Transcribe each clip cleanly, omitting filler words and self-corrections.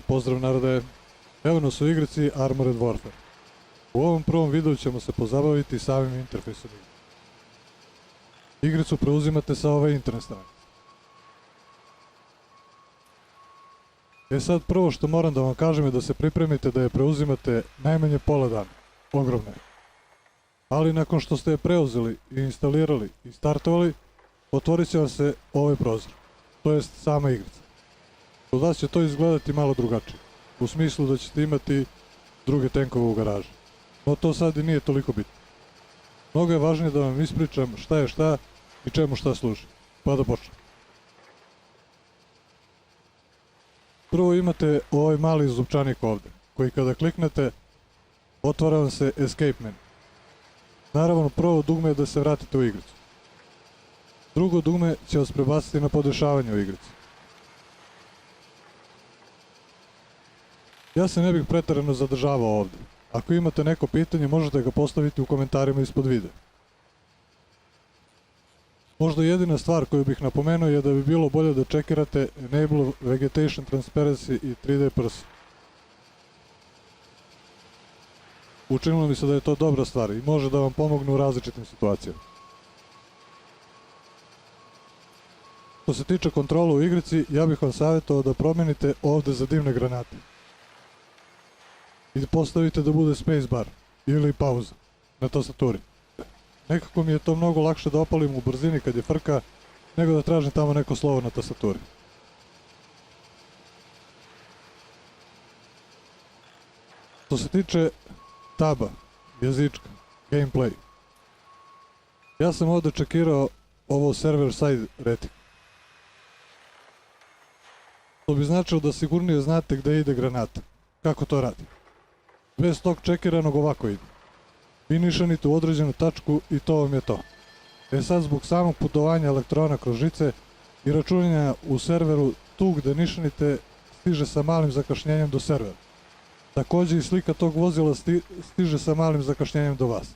Pozdrav narode, evo nas u igrici Armored Warfare. U ovom prvom videu ćemo se pozabaviti samim interfejsom igre. Igricu preuzimate sa ove internet stranice. Sad prvo što moram da vam kažem je da se pripremite da je preuzimate najmanje pola dana, ogromne je. Ali nakon što ste je preuzeli i instalirali i startovali, otvorit će vam se ovaj prozor, to jest sama igrica. Kod vas će to izgledati malo drugačije, u smislu da ćete imati druge tenkove u garaži. No to sad i nije toliko bitno. Mnogo je važnije da vam ispričam šta je šta i čemu šta služi. Pa da počnem. Prvo imate ovaj mali zupčanik ovde, koji kada kliknete, otvara vam se escape menu. Naravno, prvo dugme je da se vratite u igricu. Drugo dugme će vas prebaciti na podešavanje u igrici. Ja se ne bih preterano zadržavao ovde. Ako imate neko pitanje, možete ga postaviti u komentarima ispod videa. Možda jedina stvar koju bih napomenuo je da bi bilo bolje da čekirate Enable Vegetation Transparency i 3D Person. Učinilo mi se da je to dobra stvar i može da vam pomogne u različitim situacijama. Što se tiče kontrola u igrici, ja bih vam savjetovao da promenite ovde za dimne granate. I postavite da bude spacebar ili pauza na tastaturi. Nekako mi je to mnogo lakše da opalim u brzini kad je frka, nego da tražim tamo neko slovo na tastaturi. Što se tiče taba, jezička, gameplay, ja sam ovde čekirao ovo server side retic. To bi značilo da sigurnije znate gde ide granata. Kako to radi? Bez tog čekiranog ovako ide. Vi nišanite u određenu tačku i to vam je to. Sad zbog samog putovanja elektrona kroz žice i računanja u serveru, tu gde nišanite stiže sa malim zakašnjenjem do servera. Takođe i slika tog vozila stiže sa malim zakašnjenjem do vas.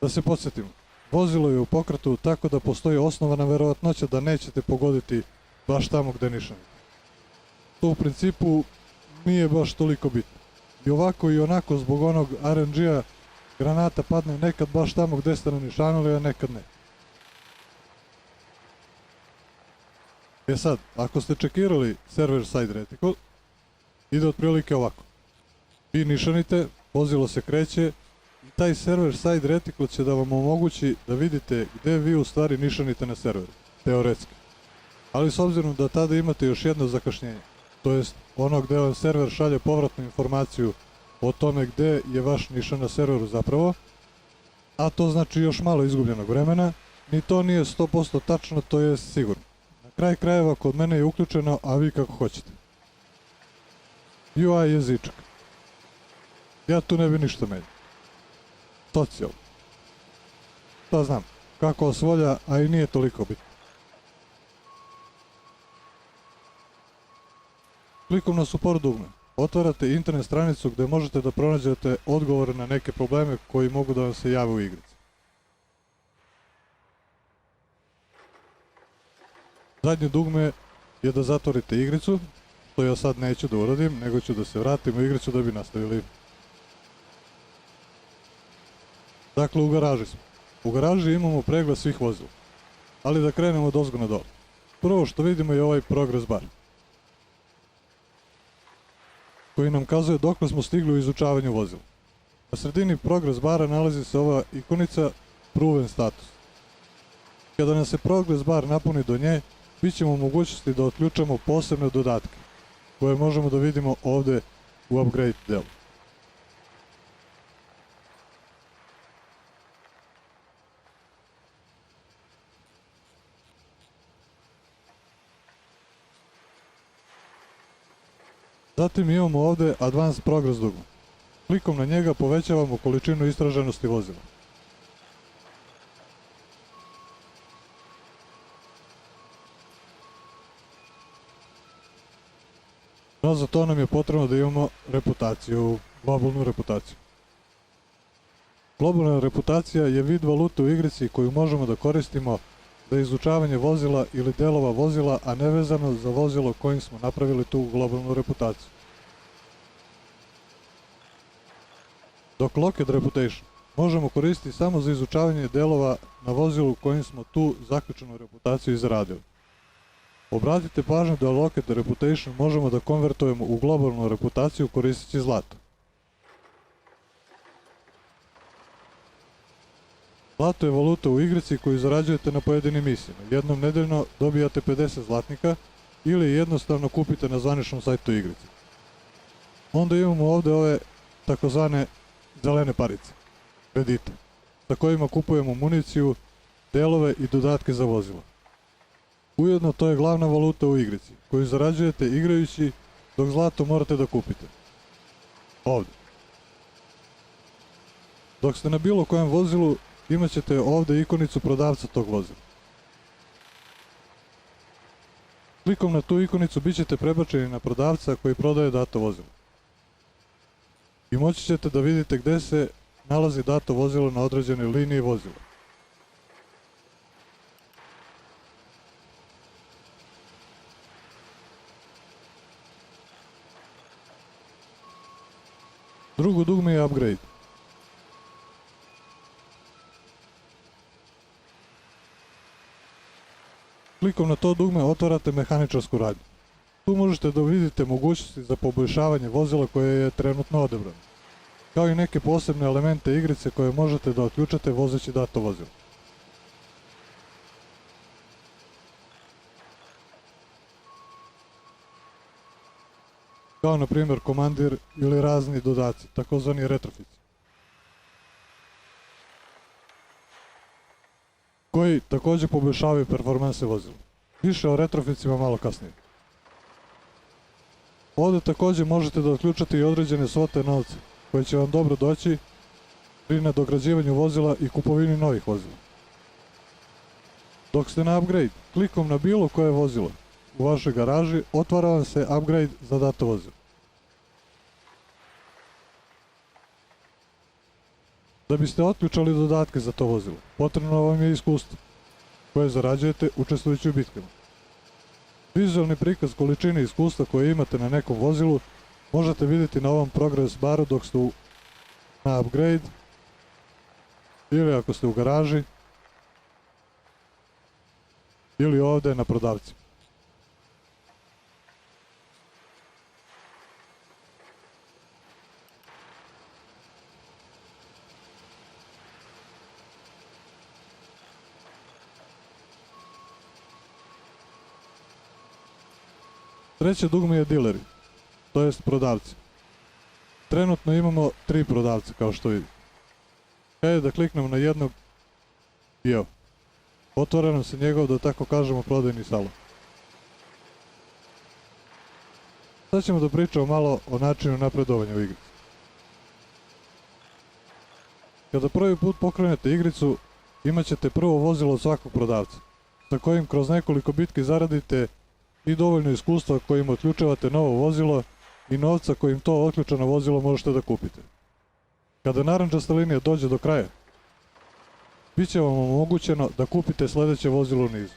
Da se podsjetimo, vozilo je u pokretu tako da postoji osnovana verovatnoća da nećete pogoditi baš tamo gde nišanite. To u principu nije baš toliko bitno. I ovako i onako zbog onog RNG-a granata padne nekad baš tamo gde ste nanišanili, a nekad ne. Sad, ako ste čekirali server side reticle, ide otprilike ovako. Vi nišanite, vozilo se kreće i taj server side reticle će da vam omogući da vidite gde vi u stvari nišanite na serveru, teoretski. Ali s obzirom da tada imate još jedno zakašnjenje, to jest ono gde vam server šalje povratnu informaciju o tome gde je vaš nišan na serveru zapravo, a to znači još malo izgubljenog vremena, ni to nije 100% tačno, to je sigurno. Na kraj krajeva kod mene je uključeno, a vi kako hoćete. UI jezičak. Ja tu ne bi ništa menjao. Social. To znam, kako osvolja, a i nije toliko bitno. Klikom na support dugme, otvarate internet stranicu gde možete da pronađete odgovore na neke probleme koji mogu da vam se jave u igrici. Zadnje dugme je da zatvorite igricu, što ja sad neću da uradim, nego ću da se vratim u igricu da bi nastavili. Dakle, u garaži smo. U garaži imamo pregled svih vozila, ali da krenemo od ozgo na dole. Prvo što vidimo je ovaj progress bar, koji nam kazuje dokle smo stigli u izučavanju vozila. Na sredini progress bara nalazi se ova ikonica Proven status. Kada nam se progress bar napuni do nje, bit ćemo u mogućnosti da otključamo posebne dodatke, koje možemo da vidimo ovde u upgrade delu. Zatim imamo ovde Advanced Progress dugme. Klikom na njega povećavamo količinu istraženosti vozila. No za to nam je potrebno da imamo reputaciju, globalnu reputaciju. Globalna reputacija je vid valute u igrici koju možemo da koristimo za izučavanje vozila ili delova vozila, a nevezano za vozilo kojim smo napravili tu globalnu reputaciju. Dok Lockheed Reputation možemo koristiti samo za izučavanje delova na vozilu kojim smo tu zaključenu reputaciju izradili. Obratite pažnju da Lockheed Reputation možemo da konvertujemo u globalnu reputaciju koristeći zlato. Zlato je valuta u igrici koju zarađujete na pojedinim misijama. Jednom nedeljno dobijate 50 zlatnika ili jednostavno kupite na zvaničnom sajtu igrice. Onda imamo ovde ove takozvane zelene parice, kredite, sa kojima kupujemo municiju, delove i dodatke za vozilo. Ujedno to je glavna valuta u igrici, koju zarađujete igrajući, dok zlato morate da kupite. Ovde. Dok ste na bilo kojem vozilu, imat ćete ovde ikonicu prodavca tog vozila. Klikom na tu ikonicu bit ćete prebačeni na prodavca koji prodaje dato vozilo. I moći ćete da vidite gde se nalazi dato vozilo na određenoj liniji vozila. Drugo dugme je Upgrade. Klikom na to dugme otvarate mehaničarsku radnju. Tu možete da vidite mogućnosti za poboljšavanje vozila koje je trenutno odebrano, kao i neke posebne elemente igrice koje možete da otključate vozeći dato vozilo. Kao na primjer komandir ili razni dodaci, takozvani retrofiti, koji takođe poboljšavaju performanse vozila. Više o retroficima malo kasnije. Ovde takođe možete da otključate i određene svote novca, koje će vam dobro doći pri nadograđivanju vozila i kupovini novih vozila. Dok ste na Upgrade, klikom na bilo koje vozilo u vašoj garaži, otvara vam se Upgrade za dato vozilo. Da biste otključali dodatke za to vozilo, potrebno vam je iskustvo, koje zarađujete učestvujući u bitkama. Vizualni prikaz količine iskustva koje imate na nekom vozilu možete vidjeti na ovom progress baru dok ste na Upgrade ili ako ste u garaži ili ovde na prodavci. Treće dugme je dileri, to jest prodavci. Trenutno imamo 3 prodavca kao što vidite. Hajde da kliknem na jednog i evo. Otvara nam se njegov, da tako kažemo, prodajni salon. Sad ćemo da pričamo malo o načinu napredovanja u igrici. Kada prvi put pokrenete igricu, imat ćete prvo vozilo od svakog prodavca, sa kojim kroz nekoliko bitki zaradite i dovoljno iskustva kojim otključavate novo vozilo i novca kojim to otključano vozilo možete da kupite. Kada narandžasta linija dođe do kraja, bit će vam omogućeno da kupite sledeće vozilo u nizu.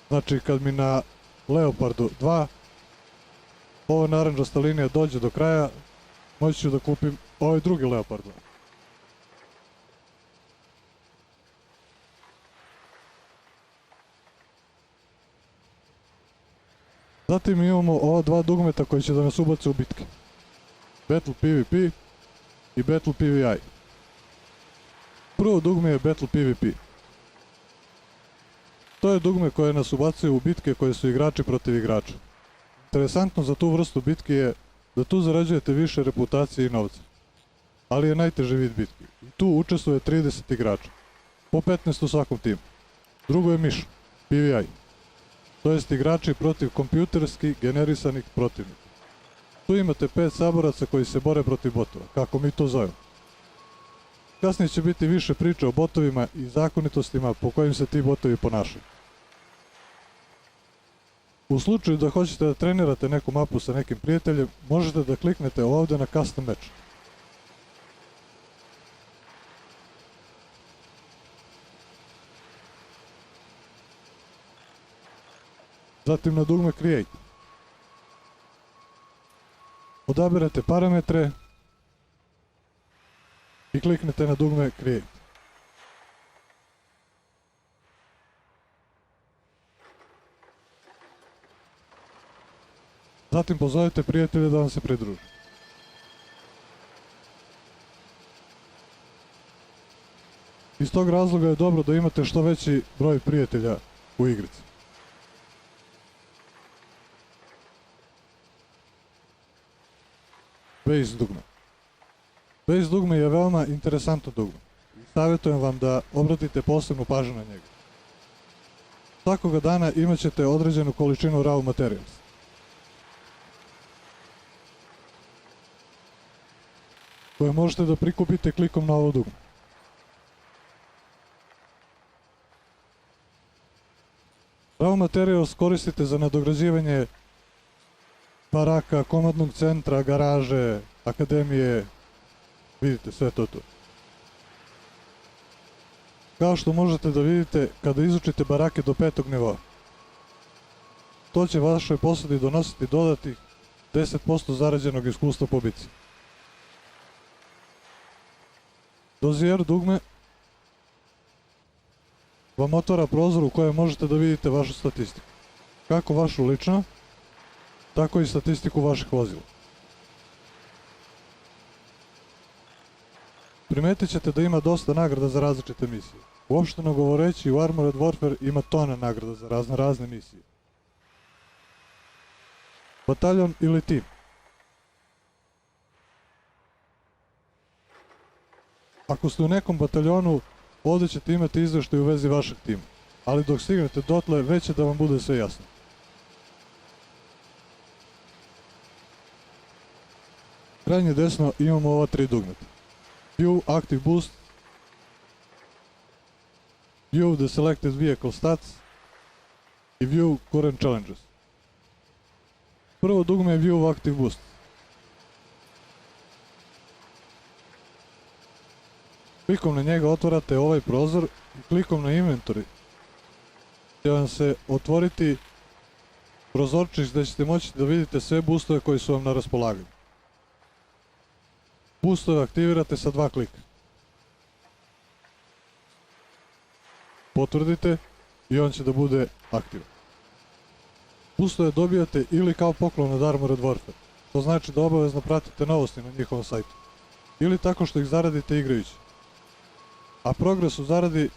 Znači, kad mi na Leopardu 2 ova narandžasta linija dođe do kraja, moći ću da kupim ovaj drugi Leopard 2. Zatim imamo ova dva dugmeta koji će da nas ubace u bitke. Battle PvP i Battle PvI. Prvo dugme je Battle PvP. To je dugme koje nas ubacuje u bitke koje su igrači protiv igrača. Interesantno za tu vrstu bitke je da tu zarađujete više reputacije i novca, ali je najteži vid bitke. I tu učestvuje 30 igrača, po 15 u svakom timu. Drugo je Mission, PvI, to jest igrači protiv kompjuterski generisanih protivnika. Tu imate 5 saboraca koji se bore protiv botova, kako mi to zovemo. Kasnije će biti više priče o botovima i zakonitostima po kojim se ti botovi ponašaju. U slučaju da hoćete da trenirate neku mapu sa nekim prijateljem, možete da kliknete ovde na Custom Match. Zatim na dugme Create. Odabirate parametre i kliknete na dugme Create. Zatim pozovete prijatelje da vam se pridruže. Iz tog razloga je dobro da imate što veći broj prijatelja u igrici. Base dugme. Base dugme je veoma interesantno dugme. Savjetujem vam da obratite posebnu pažnju na njega. Svakoga dana imat ćete određenu količinu raw materials. Koje možete da prikupite klikom na ovo dugme. Raw materials koristite za nadograđivanje baraka, komandnog centra, garaže, akademije, vidite sve to tu. Kao što možete da vidite kada izučite barake do 5. nivoa. To će vašoj posadi donositi dodatih 10% zarađenog iskustva po bici. Dozier dugme vam otvara prozor u kojem možete da vidite vašu statistiku. Kako vašu lično, tako i statistiku vaših vozila. Primetit ćete da ima dosta nagrada za različite misije. Uopšteno govoreći, u Armored Warfare ima tona nagrada za razne misije. Bataljon ili tim. Ako ste u nekom bataljonu, ovdje ćete imati izveštaj u vezi vašeg tima, ali dok stignete dotle, već će da vam bude sve jasno. Krajnje desno imamo ova 3 dugmeta. View Active Boost, View the Selected Vehicle Stats i View Current Challenges. Prvo dugme je View Active Boost. Klikom na njega otvarate ovaj prozor i klikom na Inventory će vam se otvoriti prozorčić gdje ćete moći da vidite sve boostove koji su vam na raspolaganju. Boostove aktivirate sa 2 klika. Potvrdite i on će da bude aktivan. Boostove dobijate ili kao poklon od Armored Warfare, to znači da obavezno pratite novosti na njihovom sajtu, ili tako što ih zaradite igrajući. A progres u zaradi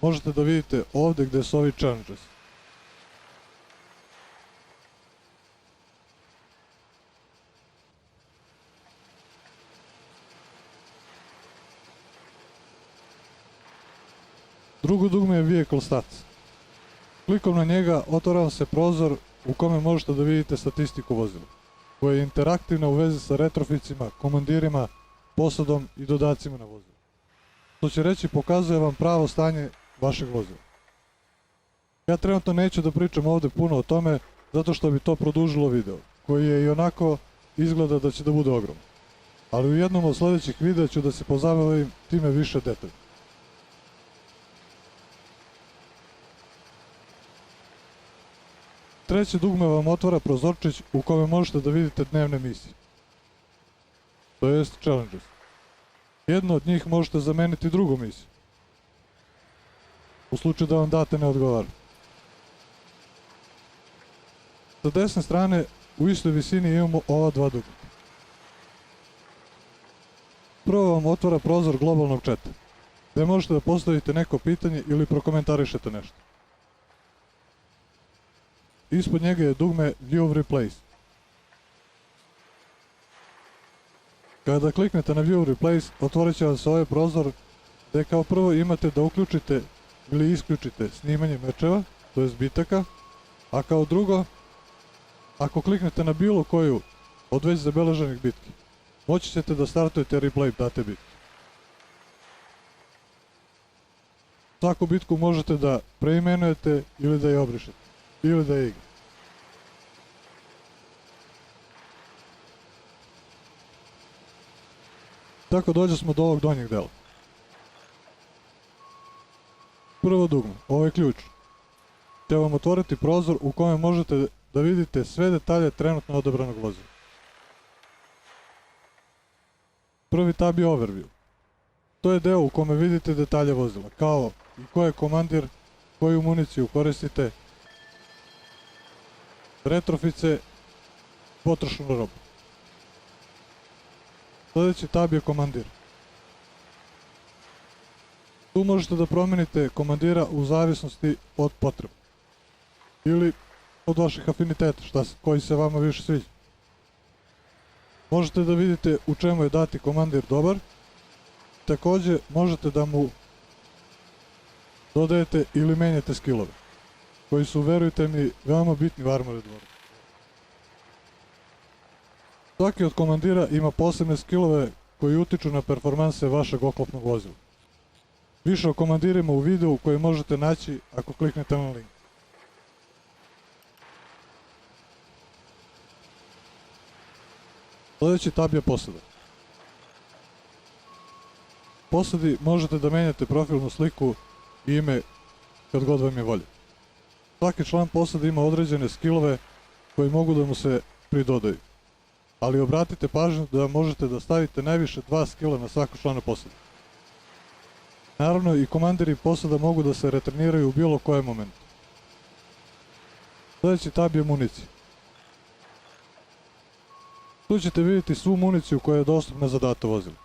možete da vidite ovdje gdje su ovi challenges. Drugo dugme je Vehicle Stats. Klikom na njega otvara vam se prozor u kome možete da vidite statistiku vozila, koja je interaktivna u vezi sa retroficima, komandirima, posadom i dodacima na vozilo. To će reći pokazuje vam pravo stanje vašeg vozila. Ja trenutno neću da pričam ovdje puno o tome, zato što bi to produžilo video, koji je i onako izgleda da će da bude ogroman. Ali u jednom od sljedećih videa ću da se pozabavim time više detaljno. Treće dugme vam otvara prozorčić u kome možete da vidite dnevne misije. To jest challenges. Jedno od njih možete zameniti drugu misiju. U slučaju da vam date ne odgovara. Sa desne strane u istoj visini imamo ova 2 dugmeta. Prvo vam otvara prozor globalnog chata, gdje možete da postavite neko pitanje ili prokomentarišete nešto. Ispod njega je dugme View Replace. Kada kliknete na View Replace, otvorit će vam se ovaj prozor gdje kao prvo imate da uključite ili isključite snimanje mečeva, to je bitaka, a kao drugo, ako kliknete na bilo koju od već zabeleženih bitki, moći ćete da startujete replay date bitke. Svaku bitku možete da preimenujete ili da je obrišete, ili da je igrate. Tako dođe smo do ovog donjeg dela. Prvo dugme, ovo je ključ. će vam otvoriti prozor u kome možete da vidite sve detalje trenutno odabranog vozila. Prvi tab je Overview. To je deo u kome vidite detalje vozila, kao i ko je komandir, koju municiju koristite, retrofice, potrošnu robu. Sljedeći tab je Komandir. Tu možete da promenite komandira u zavisnosti od potreba ili od vaših afiniteta, koji se vama više sviđa. Možete da vidite u čemu je dati komandir dobar. Takođe možete da mu dodajete ili menjate skillove, koji su, verujte mi, veoma bitni u Armored Warfare. Svaki od komandira ima posebne skillove koji utiču na performanse vašeg oklopnog vozila. Više o komandirima u videu koji možete naći ako kliknete na link. Sljedeći tab je Posada. U posadi možete da menjate profilnu sliku i ime kad god vam je volja. Svaki član posade ima određene skillove koji mogu da mu se pridodaju. Ali obratite pažnju da možete da stavite najviše 2 skilla na svakog člana posade. Naravno i komandiri posada mogu da se retreniraju u bilo kojem momentu. Sljedeći tab je Municija. Tu ćete vidjeti svu municiju koja je dostupna za dato vozilo.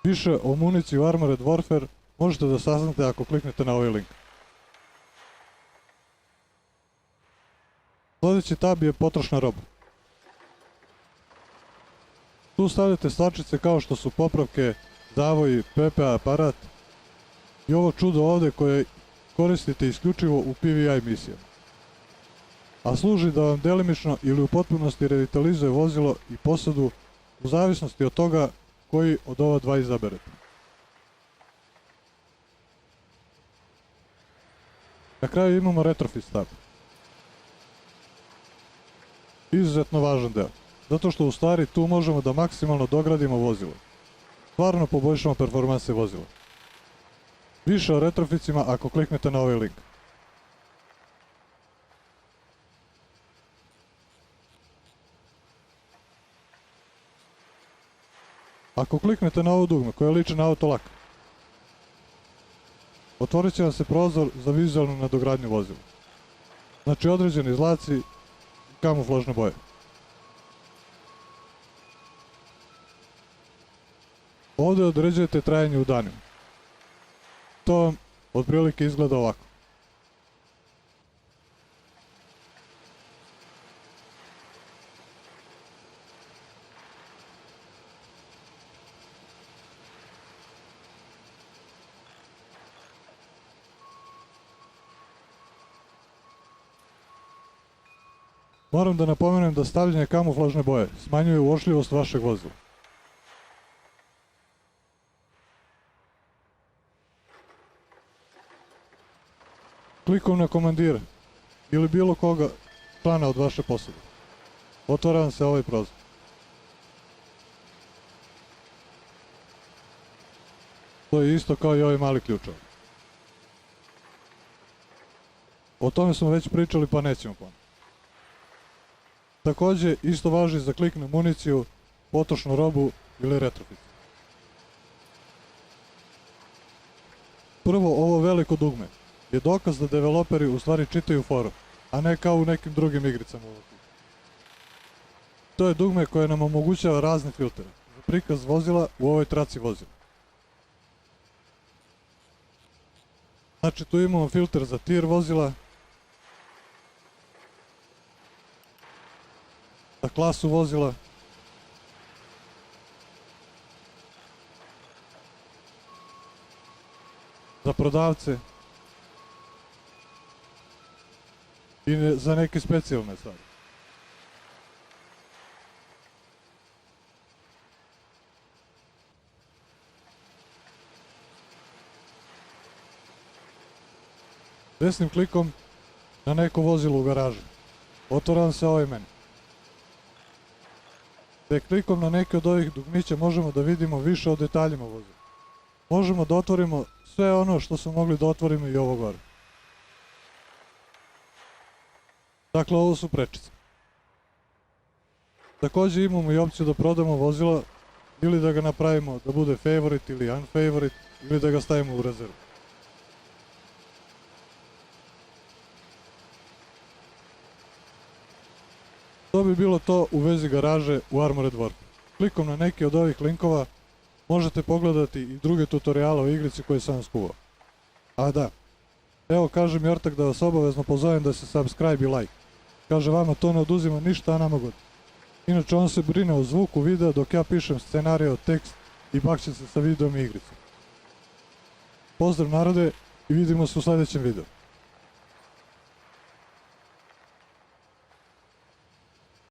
Više o municiji u Armored Warfare možete da saznate ako kliknete na ovaj link. Sljedeći tab je Potrošna roba. Tu stavljate stvarčice kao što su popravke, zavoji, PPA aparat i ovo čudo ovde koje koristite isključivo u PVI misijama. A služi da vam delimično ili u potpunosti revitalizuje vozilo i posadu u zavisnosti od toga koji od ova dva izaberete. Na kraju imamo Retrofit tab. Izuzetno važan deo, zato što u stvari tu možemo da maksimalno dogradimo vozilo. Stvarno poboljšamo performanse vozila. Više o retroficima ako kliknete na ovaj link. Ako kliknete na ovo dugme koje liči na autolak, otvorit će vam se prozor za vizualnu nadogradnju vozila. Znači određeni zlaci i kamuflažne boje. Ovdje određujete trajanje u danima. To vam otprilike izgleda ovako. Moram da napomenem da stavljanje kamuflažne boje smanjuje uočljivost vašeg vozila. Klikom na komandira ili bilo koga člana od vaše posade, otvara vam se ovaj prozor. To je isto kao i ovaj mali ključ. O tome smo već pričali pa nećemo ponovno. Takođe, isto važi za klik na municiju, potrošnu robu ili retrofit. Prvo, ovo veliko dugme je dokaz da developeri u stvari čitaju forum, a ne kao u nekim drugim igricama. To je dugme koje nam omogućava razne filtere za prikaz vozila u ovoj traci vozila. Znači, tu imamo filter za tier vozila, za klasu vozila, za prodavce i za neke specijalne stvari. Desnim klikom na neko vozilo u garaži otvara vam se ovaj menu. Te klikom na neki od ovih dugmića možemo da vidimo više o detaljima vozila. Možemo da otvorimo sve ono što smo mogli da otvorimo i ovo gore. Dakle, ovo su prečice. Također imamo i opciju da prodamo vozilo ili da ga napravimo da bude favorite ili unfavorite ili da ga stavimo u rezervu. To bi bilo to u vezi garaže u Armored Warfare. Klikom na neki od ovih linkova možete pogledati i druge tutoriale o igrici koje sam vam skuvao. A da, evo kaže mi Ortak da vas obavezno pozovem da se subscribe i like. Kaže vama to ne oduzima ništa, a nama god. Inače on se brine o zvuku videa dok ja pišem scenarij, tekst i bakće se sa videom i igricom. Pozdrav narode i vidimo se u sljedećem videu.